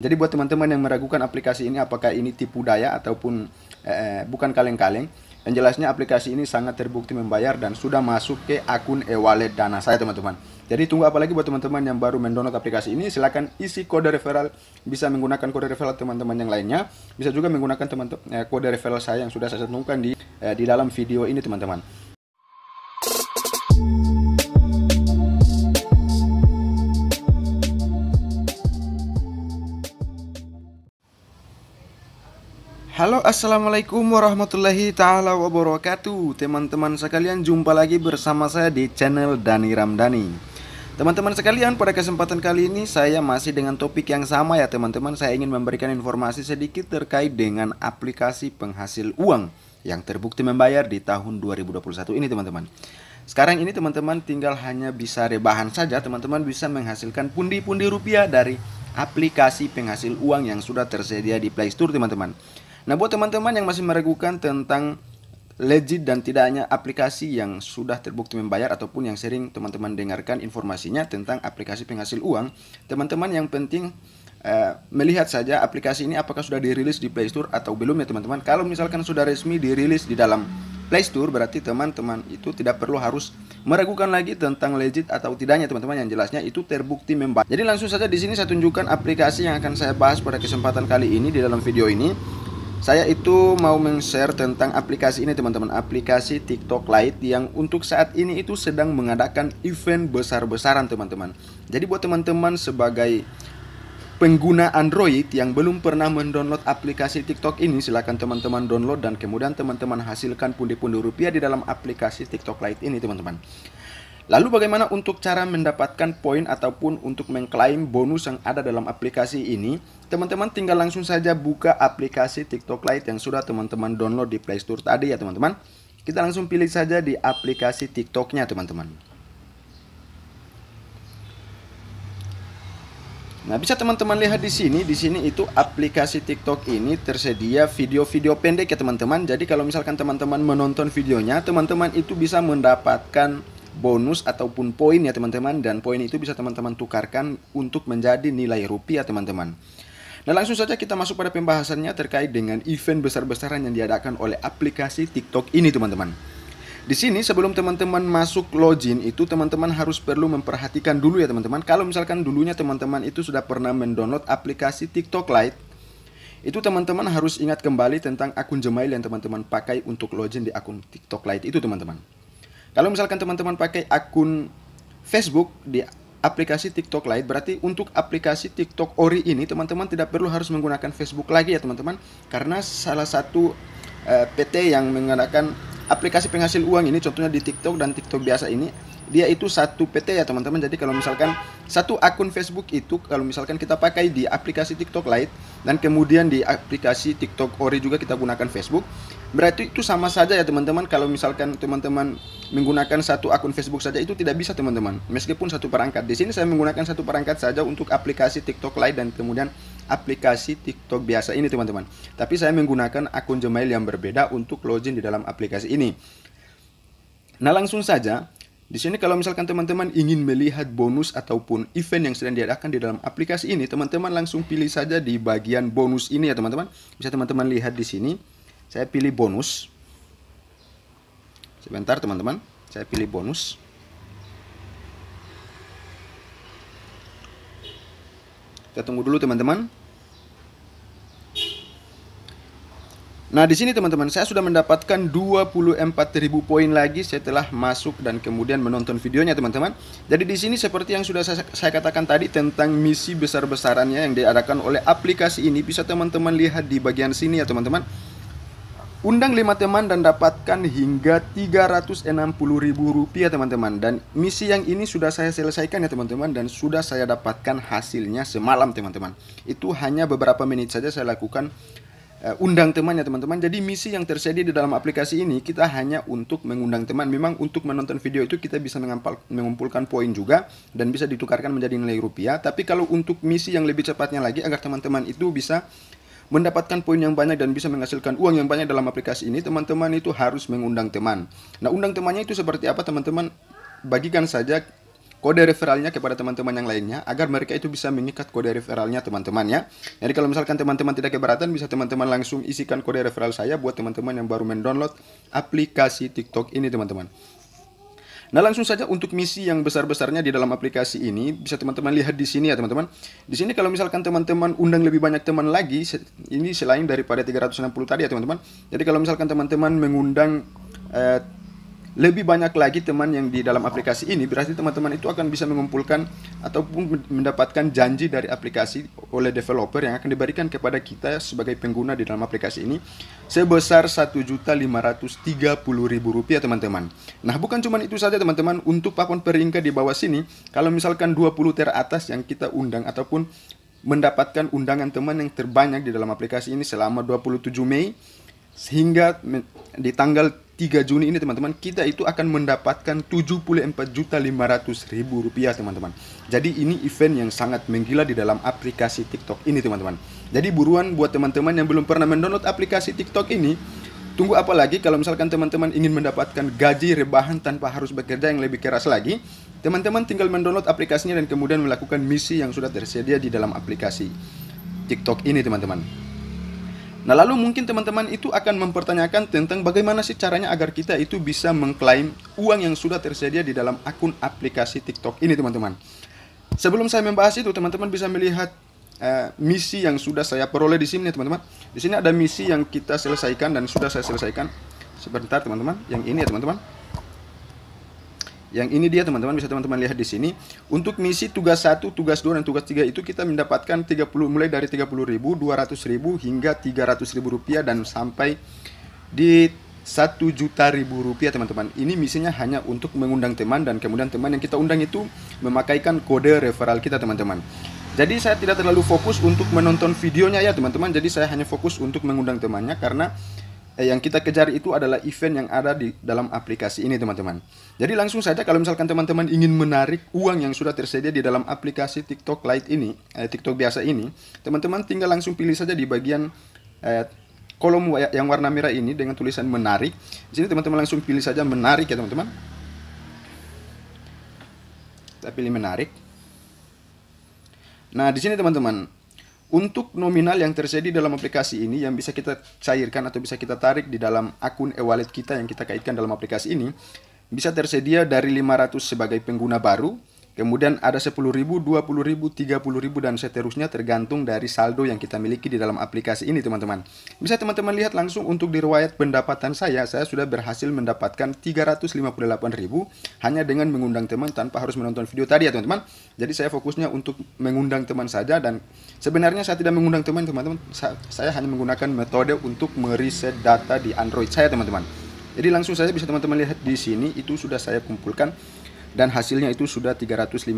Jadi buat teman-teman yang meragukan aplikasi ini apakah ini tipu daya ataupun bukan kaleng-kaleng, yang jelasnya aplikasi ini sangat terbukti membayar dan sudah masuk ke akun e-wallet Dana saya teman-teman. Jadi tunggu apa lagi buat teman-teman yang baru mendownload aplikasi ini, silakan isi kode referral, bisa menggunakan kode referral teman-teman yang lainnya, bisa juga menggunakan kode referral saya yang sudah saya cantumkan di dalam video ini teman-teman. Halo, assalamualaikum warahmatullahi ta'ala wabarakatuh. Teman-teman sekalian, jumpa lagi bersama saya di channel Dani Ramdhani. Teman-teman sekalian, pada kesempatan kali ini saya masih dengan topik yang sama ya teman-teman. Saya ingin memberikan informasi sedikit terkait dengan aplikasi penghasil uang yang terbukti membayar di tahun 2021 ini teman-teman. Sekarang ini teman-teman tinggal hanya bisa rebahan saja, teman-teman bisa menghasilkan pundi-pundi rupiah dari aplikasi penghasil uang yang sudah tersedia di Play Store teman-teman. Nah, buat teman-teman yang masih meragukan tentang legit dan tidaknya aplikasi yang sudah terbukti membayar ataupun yang sering teman-teman dengarkan informasinya tentang aplikasi penghasil uang, teman-teman yang penting melihat saja aplikasi ini apakah sudah dirilis di Play Store atau belum ya teman-teman. Kalau misalkan sudah resmi dirilis di dalam Play Store, berarti teman-teman itu tidak perlu harus meragukan lagi tentang legit atau tidaknya teman-teman, yang jelasnya itu terbukti membayar. Jadi langsung saja di sini saya tunjukkan aplikasi yang akan saya bahas pada kesempatan kali ini di dalam video ini. Saya itu mau men-share tentang aplikasi ini teman-teman, aplikasi TikTok Lite yang untuk saat ini itu sedang mengadakan event besar-besaran teman-teman. Jadi buat teman-teman sebagai pengguna Android yang belum pernah mendownload aplikasi TikTok ini, silakan teman-teman download dan kemudian teman-teman hasilkan pundi-pundi rupiah di dalam aplikasi TikTok Lite ini teman-teman. Lalu bagaimana untuk cara mendapatkan poin ataupun untuk mengklaim bonus yang ada dalam aplikasi ini? Teman-teman tinggal langsung saja buka aplikasi TikTok Lite yang sudah teman-teman download di Play Store tadi ya teman-teman. Kita langsung pilih saja di aplikasi TikToknya teman-teman. Nah, bisa teman-teman lihat di sini itu aplikasi TikTok ini tersedia video-video pendek ya teman-teman. Jadi kalau misalkan teman-teman menonton videonya, teman-teman itu bisa mendapatkan bonus ataupun poin ya teman-teman, dan poin itu bisa teman-teman tukarkan untuk menjadi nilai rupiah teman-teman. Nah, langsung saja kita masuk pada pembahasannya terkait dengan event besar-besaran yang diadakan oleh aplikasi TikTok ini teman-teman. Di sini sebelum teman-teman masuk login itu teman-teman harus perlu memperhatikan dulu ya teman-teman. Kalau misalkan dulunya teman-teman itu sudah pernah mendownload aplikasi TikTok Lite, itu teman-teman harus ingat kembali tentang akun Gmail yang teman-teman pakai untuk login di akun TikTok Lite itu teman-teman. Kalau misalkan teman-teman pakai akun Facebook di aplikasi TikTok Lite, berarti untuk aplikasi TikTok Ori ini teman-teman tidak perlu harus menggunakan Facebook lagi ya teman-teman, karena salah satu PT yang menggunakan aplikasi penghasil uang ini, contohnya di TikTok dan TikTok biasa ini, dia itu satu PT ya teman-teman. Jadi kalau misalkan satu akun Facebook itu, kalau misalkan kita pakai di aplikasi TikTok Lite dan kemudian di aplikasi TikTok Ori juga kita gunakan Facebook, berarti itu sama saja ya teman-teman. Kalau misalkan teman-teman menggunakan satu akun Facebook saja itu tidak bisa teman-teman, meskipun satu perangkat. Di sini saya menggunakan satu perangkat saja untuk aplikasi TikTok Lite dan kemudian aplikasi TikTok biasa ini teman-teman. Tapi saya menggunakan akun Gmail yang berbeda untuk login di dalam aplikasi ini. Nah, langsung saja di sini kalau misalkan teman-teman ingin melihat bonus ataupun event yang sedang diadakan di dalam aplikasi ini, teman-teman langsung pilih saja di bagian bonus ini ya teman-teman. Bisa teman-teman lihat di sini. Saya pilih bonus. Sebentar teman-teman, saya pilih bonus. Kita tunggu dulu teman-teman. Nah, di sini teman-teman, saya sudah mendapatkan 24.000 poin lagi setelah masuk dan kemudian menonton videonya teman-teman. Jadi di sini seperti yang sudah saya katakan tadi tentang misi besar-besarannya yang diadakan oleh aplikasi ini, bisa teman-teman lihat di bagian sini ya teman-teman. Undang 5 teman dan dapatkan hingga 360.000 rupiah teman-teman. Dan misi yang ini sudah saya selesaikan ya teman-teman, dan sudah saya dapatkan hasilnya semalam teman-teman. Itu hanya beberapa menit saja saya lakukan undang teman ya teman-teman. Jadi misi yang tersedia di dalam aplikasi ini kita hanya untuk mengundang teman. Memang untuk menonton video itu kita bisa mengumpulkan poin juga dan bisa ditukarkan menjadi nilai rupiah. Tapi kalau untuk misi yang lebih cepatnya lagi agar teman-teman itu bisa mendapatkan poin yang banyak dan bisa menghasilkan uang yang banyak dalam aplikasi ini, teman-teman itu harus mengundang teman. Nah, undang temannya itu seperti apa teman-teman? Bagikan saja kode referralnya kepada teman-teman yang lainnya agar mereka itu bisa mengikat kode referralnya teman-teman ya. Jadi kalau misalkan teman-teman tidak keberatan, bisa teman-teman langsung isikan kode referral saya buat teman-teman yang baru mendownload aplikasi TikTok ini teman-teman. Nah, langsung saja untuk misi yang besar-besarnya di dalam aplikasi ini bisa teman-teman lihat di sini ya teman-teman. Di sini kalau misalkan teman-teman undang lebih banyak teman lagi, ini selain daripada 360 tadi ya teman-teman. Jadi kalau misalkan teman-teman mengundang lebih banyak lagi teman yang di dalam aplikasi ini, berarti teman-teman itu akan bisa mengumpulkan ataupun mendapatkan janji dari aplikasi oleh developer yang akan diberikan kepada kita sebagai pengguna di dalam aplikasi ini sebesar Rp1.530.000 teman-teman. Nah, bukan cuma itu saja teman-teman, untuk papan peringkat di bawah sini, kalau misalkan 20 teratas yang kita undang ataupun mendapatkan undangan teman yang terbanyak di dalam aplikasi ini selama 27 Mei sehingga di tanggal 3 Juni ini teman-teman, kita itu akan mendapatkan Rp74.500.000 teman-teman. Jadi ini event yang sangat menggila di dalam aplikasi TikTok ini teman-teman. Jadi buruan buat teman-teman yang belum pernah mendownload aplikasi TikTok ini, tunggu apa lagi? Kalau misalkan teman-teman ingin mendapatkan gaji rebahan tanpa harus bekerja yang lebih keras lagi, teman-teman tinggal mendownload aplikasinya dan kemudian melakukan misi yang sudah tersedia di dalam aplikasi TikTok ini teman-teman. Nah, lalu mungkin teman-teman itu akan mempertanyakan tentang bagaimana sih caranya agar kita itu bisa mengklaim uang yang sudah tersedia di dalam akun aplikasi TikTok ini teman-teman. Sebelum saya membahas itu, teman-teman bisa melihat misi yang sudah saya peroleh di sini teman-teman. Di sini ada misi yang kita selesaikan dan sudah saya selesaikan. Sebentar teman-teman, yang ini ya teman-teman. Yang ini dia teman-teman, bisa teman-teman lihat di sini. Untuk misi tugas 1, tugas 2, dan tugas 3 itu kita mendapatkan 30, mulai dari 30.000, 200.000 hingga 300.000 rupiah dan sampai di 1 juta ribu rupiah teman-teman. Ini misinya hanya untuk mengundang teman dan kemudian teman yang kita undang itu memakaikan kode referral kita teman-teman. Jadi saya tidak terlalu fokus untuk menonton videonya ya teman-teman. Jadi saya hanya fokus untuk mengundang temannya karena yang kita kejar itu adalah event yang ada di dalam aplikasi ini teman-teman. Jadi langsung saja kalau misalkan teman-teman ingin menarik uang yang sudah tersedia di dalam aplikasi TikTok Lite ini, TikTok biasa ini, teman-teman tinggal langsung pilih saja di bagian kolom yang warna merah ini dengan tulisan menarik. Di sini teman-teman langsung pilih saja menarik ya teman-teman. Kita pilih menarik. Nah, di sini teman-teman, untuk nominal yang tersedia dalam aplikasi ini yang bisa kita cairkan atau bisa kita tarik di dalam akun e-wallet kita yang kita kaitkan dalam aplikasi ini, bisa tersedia dari 500 sebagai pengguna baru, kemudian ada 10.000, 20.000, 30.000 dan seterusnya tergantung dari saldo yang kita miliki di dalam aplikasi ini teman-teman. Bisa teman-teman lihat langsung untuk di riwayat pendapatan saya sudah berhasil mendapatkan 358.000 hanya dengan mengundang teman tanpa harus menonton video tadi ya teman-teman. Jadi saya fokusnya untuk mengundang teman saja dan sebenarnya saya tidak mengundang teman-teman. Saya hanya menggunakan metode untuk mereset data di Android saya teman-teman. Jadi langsung saja bisa teman-teman lihat di sini itu sudah saya kumpulkan. Dan hasilnya itu sudah 358.000.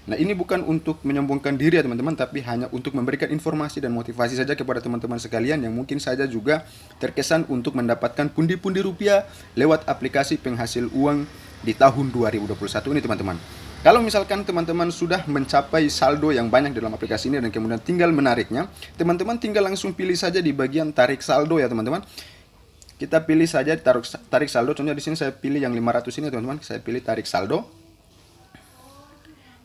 Nah, ini bukan untuk menyombongkan diri ya teman-teman, tapi hanya untuk memberikan informasi dan motivasi saja kepada teman-teman sekalian yang mungkin saja juga terkesan untuk mendapatkan pundi-pundi rupiah lewat aplikasi penghasil uang di tahun 2021 ini teman-teman. Kalau misalkan teman-teman sudah mencapai saldo yang banyak dalam aplikasi ini dan kemudian tinggal menariknya, teman-teman tinggal langsung pilih saja di bagian tarik saldo ya teman-teman. Kita pilih saja tarik saldo. Contohnya di sini saya pilih yang 500 ini teman-teman. Saya pilih tarik saldo.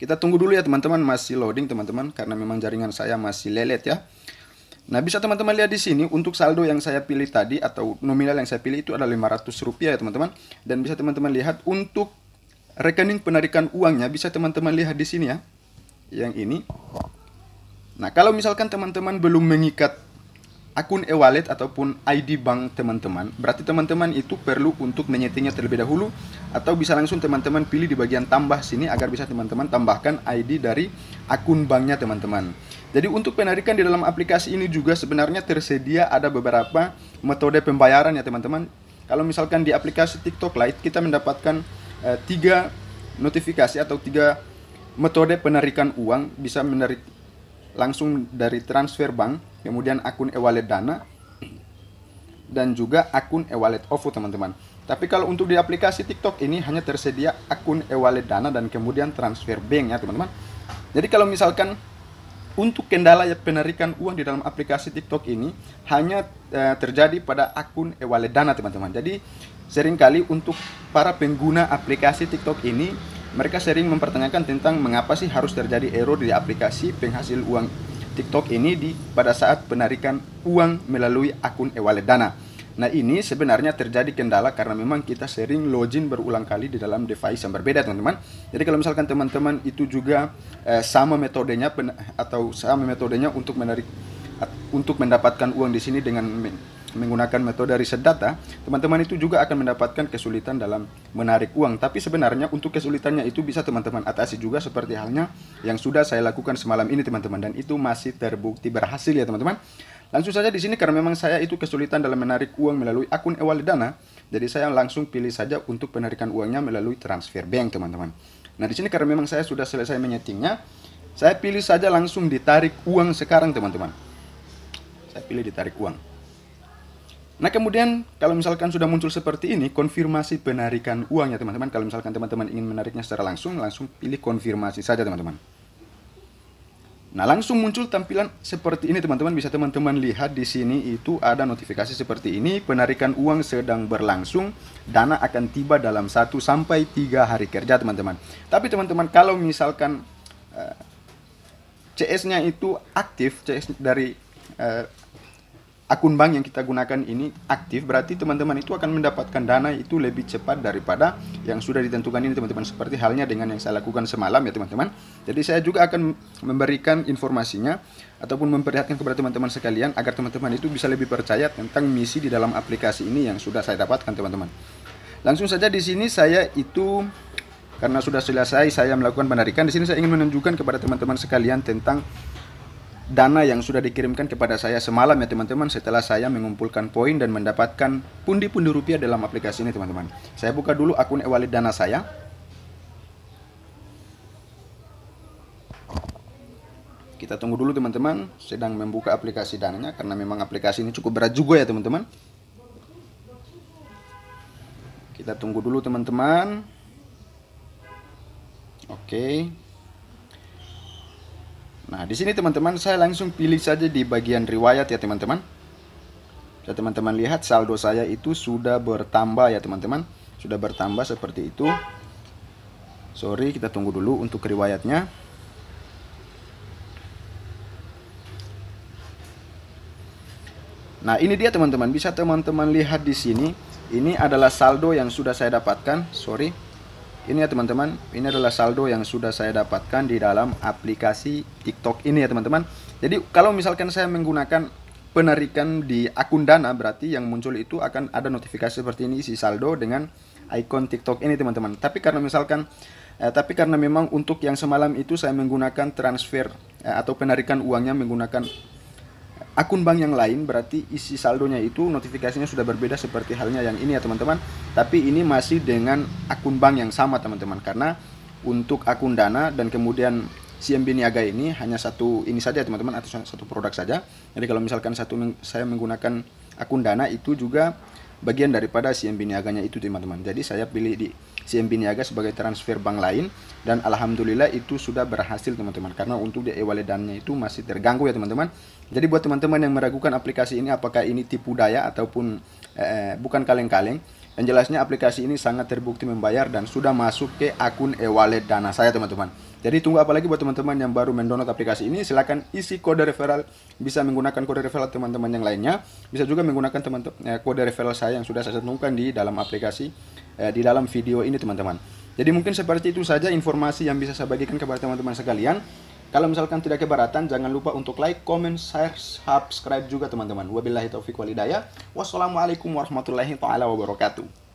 Kita tunggu dulu ya teman-teman, masih loading teman-teman karena memang jaringan saya masih lelet ya. Nah, bisa teman-teman lihat di sini untuk saldo yang saya pilih tadi atau nominal yang saya pilih itu adalah Rp500 ya teman-teman. Dan bisa teman-teman lihat untuk rekening penarikan uangnya bisa teman-teman lihat di sini ya. Yang ini. Nah, kalau misalkan teman-teman belum mengikat akun e-wallet ataupun ID bank teman-teman, berarti teman-teman itu perlu untuk menyetingnya terlebih dahulu atau bisa langsung teman-teman pilih di bagian tambah sini agar bisa teman-teman tambahkan ID dari akun banknya teman-teman. Jadi untuk penarikan di dalam aplikasi ini juga sebenarnya tersedia ada beberapa metode pembayaran ya teman-teman. Kalau misalkan di aplikasi TikTok Lite kita mendapatkan 3 notifikasi atau 3 metode penarikan uang, bisa menarik langsung dari transfer bank, kemudian akun e-wallet Dana, dan juga akun e-wallet OVO teman-teman. Tapi kalau untuk di aplikasi TikTok ini hanya tersedia akun e-wallet Dana dan kemudian transfer bank ya teman-teman. Jadi kalau misalkan untuk kendala penarikan uang di dalam aplikasi TikTok ini hanya terjadi pada akun e-wallet Dana teman-teman. Jadi seringkali untuk para pengguna aplikasi TikTok ini mereka sering mempertanyakan tentang mengapa sih harus terjadi error di aplikasi penghasil uang TikTok ini pada saat penarikan uang melalui akun e-wallet Dana. Nah, ini sebenarnya terjadi kendala karena memang kita sering login berulang kali di dalam device yang berbeda, teman-teman. Jadi kalau misalkan teman-teman itu juga sama metodenya untuk mendapatkan uang di sini dengan menggunakan metode reset data, teman-teman itu juga akan mendapatkan kesulitan dalam menarik uang. Tapi sebenarnya untuk kesulitannya itu bisa teman-teman atasi juga seperti halnya yang sudah saya lakukan semalam ini, teman-teman, dan itu masih terbukti berhasil ya, teman-teman. Langsung saja di sini karena memang saya itu kesulitan dalam menarik uang melalui akun e-wallet Dana, jadi saya langsung pilih saja untuk penarikan uangnya melalui transfer bank, teman-teman. Nah, di sini karena memang saya sudah selesai menyetingnya, saya pilih saja langsung ditarik uang sekarang, teman-teman. Saya pilih ditarik uang. Nah, kemudian kalau misalkan sudah muncul seperti ini, konfirmasi penarikan uangnya, teman-teman. Kalau misalkan teman-teman ingin menariknya secara langsung pilih konfirmasi saja, teman-teman. Nah, langsung muncul tampilan seperti ini, teman-teman. Bisa teman-teman lihat di sini itu ada notifikasi seperti ini, penarikan uang sedang berlangsung, dana akan tiba dalam 1 sampai 3 hari kerja, teman-teman. Tapi teman-teman, kalau misalkan CS-nya itu aktif, CS dari akun bank yang kita gunakan ini aktif, berarti teman-teman itu akan mendapatkan dana itu lebih cepat daripada yang sudah ditentukan ini, teman-teman. Seperti halnya dengan yang saya lakukan semalam ya, teman-teman. Jadi saya juga akan memberikan informasinya ataupun memperlihatkan kepada teman-teman sekalian agar teman-teman itu bisa lebih percaya tentang misi di dalam aplikasi ini yang sudah saya dapatkan, teman-teman. Langsung saja di sini saya itu karena sudah selesai saya melakukan penarikan, di sini saya ingin menunjukkan kepada teman-teman sekalian tentang dana yang sudah dikirimkan kepada saya semalam ya, teman-teman, setelah saya mengumpulkan poin dan mendapatkan pundi-pundi rupiah dalam aplikasi ini, teman-teman. Saya buka dulu akun e-wallet Dana saya. Kita tunggu dulu, teman-teman, sedang membuka aplikasi Dananya karena memang aplikasi ini cukup berat juga ya, teman-teman. Kita tunggu dulu, teman-teman. Oke. Nah, di sini teman-teman saya langsung pilih saja di bagian riwayat ya, teman-teman. Bisa teman-teman lihat saldo saya itu sudah bertambah ya, teman-teman. Sudah bertambah seperti itu. Sorry, kita tunggu dulu untuk riwayatnya. Nah, ini dia, teman-teman. Bisa teman-teman lihat di sini. Ini adalah saldo yang sudah saya dapatkan. Sorry. Ini ya, teman-teman, ini adalah saldo yang sudah saya dapatkan di dalam aplikasi TikTok ini ya, teman-teman. Jadi kalau misalkan saya menggunakan penarikan di akun Dana, berarti yang muncul itu akan ada notifikasi seperti ini, isi saldo dengan icon TikTok ini, teman-teman. Tapi karena memang untuk yang semalam itu saya menggunakan transfer atau penarikan uangnya menggunakan akun bank yang lain, berarti isi saldonya itu notifikasinya sudah berbeda seperti halnya yang ini ya, teman-teman. Tapi ini masih dengan akun bank yang sama, teman-teman, karena untuk akun Dana dan kemudian CMB Niaga ini hanya satu ini saja, teman-teman, atau satu produk saja. Jadi kalau misalkan saya menggunakan akun Dana, itu juga bagian daripada CMB Niaganya itu, teman-teman. Jadi saya pilih di CMB Niaga sebagai transfer bank lain, dan alhamdulillah itu sudah berhasil, teman-teman, karena untuk di e-wallet Dananya itu masih terganggu ya, teman-teman. Jadi buat teman-teman yang meragukan aplikasi ini apakah ini tipu daya ataupun bukan kaleng-kaleng, yang jelasnya aplikasi ini sangat terbukti membayar dan sudah masuk ke akun e-wallet Dana saya, teman-teman. Jadi tunggu apa lagi buat teman-teman yang baru mendownload aplikasi ini, silahkan isi kode referral, bisa menggunakan kode referral teman-teman yang lainnya, bisa juga menggunakan kode referral saya yang sudah saya cantumkan di dalam aplikasi, di dalam video ini, teman-teman. Jadi mungkin seperti itu saja informasi yang bisa saya bagikan kepada teman-teman sekalian. Kalau misalkan tidak keberatan, jangan lupa untuk like, comment, share, subscribe juga, teman-teman. Wabillahi taufiq wal hidayah. Wassalamualaikum warahmatullahi wabarakatuh.